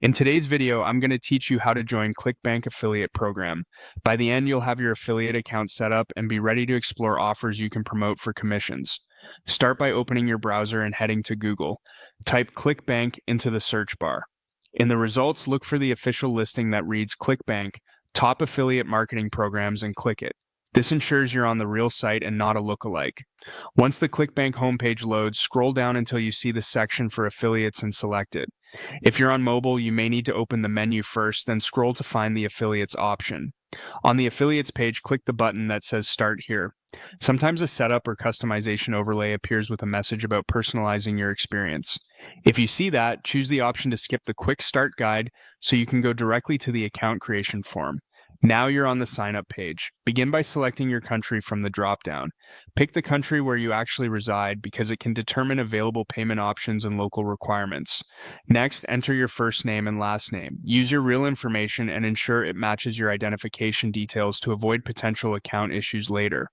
In today's video, I'm going to teach you how to join Clickbank affiliate program. By the end, you'll have your affiliate account set up and be ready to explore offers you can promote for commissions. Start by opening your browser and heading to Google. Type Clickbank into the search bar. In the results, look for the official listing that reads Clickbank, Top Affiliate Marketing Programs, and click it. This ensures you're on the real site and not a lookalike. Once the Clickbank homepage loads, scroll down until you see the section for affiliates and select it. If you're on mobile, you may need to open the menu first, then scroll to find the affiliates option. On the affiliates page, click the button that says Start Here. Sometimes a setup or customization overlay appears with a message about personalizing your experience. If you see that, choose the option to skip the quick start guide so you can go directly to the account creation form. Now you're on the sign up page. Begin by selecting your country from the drop-down. Pick the country where you actually reside because it can determine available payment options and local requirements. Next, enter your first name and last name. Use your real information and ensure it matches your identification details to avoid potential account issues later.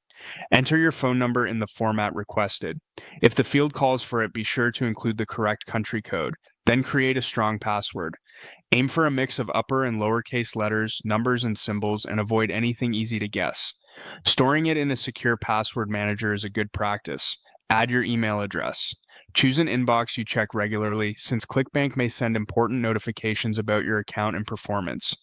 Enter your phone number in the format requested. If the field calls for it, be sure to include the correct country code. Then create a strong password. Aim for a mix of upper and lowercase letters, numbers, and symbols, and avoid anything easy to guess. Storing it in a secure password manager is a good practice. Add your email address. Choose an inbox you check regularly, since Clickbank may send important notifications about your account and performance.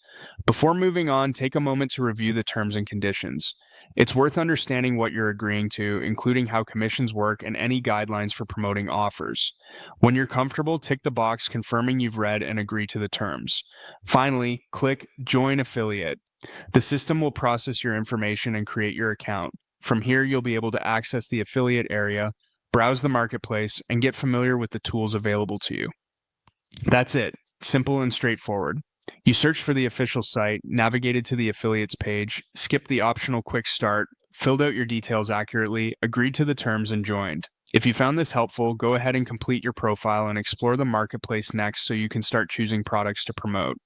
Before moving on, take a moment to review the terms and conditions. It's worth understanding what you're agreeing to, including how commissions work and any guidelines for promoting offers. When you're comfortable, tick the box confirming you've read and agree to the terms. Finally, click Join Affiliate. The system will process your information and create your account. From here, you'll be able to access the affiliate area, browse the marketplace, and get familiar with the tools available to you. That's it. Simple and straightforward. You searched for the official site, navigated to the affiliates page, skipped the optional quick start, filled out your details accurately, agreed to the terms, and joined. If you found this helpful, go ahead and complete your profile and explore the marketplace next so you can start choosing products to promote.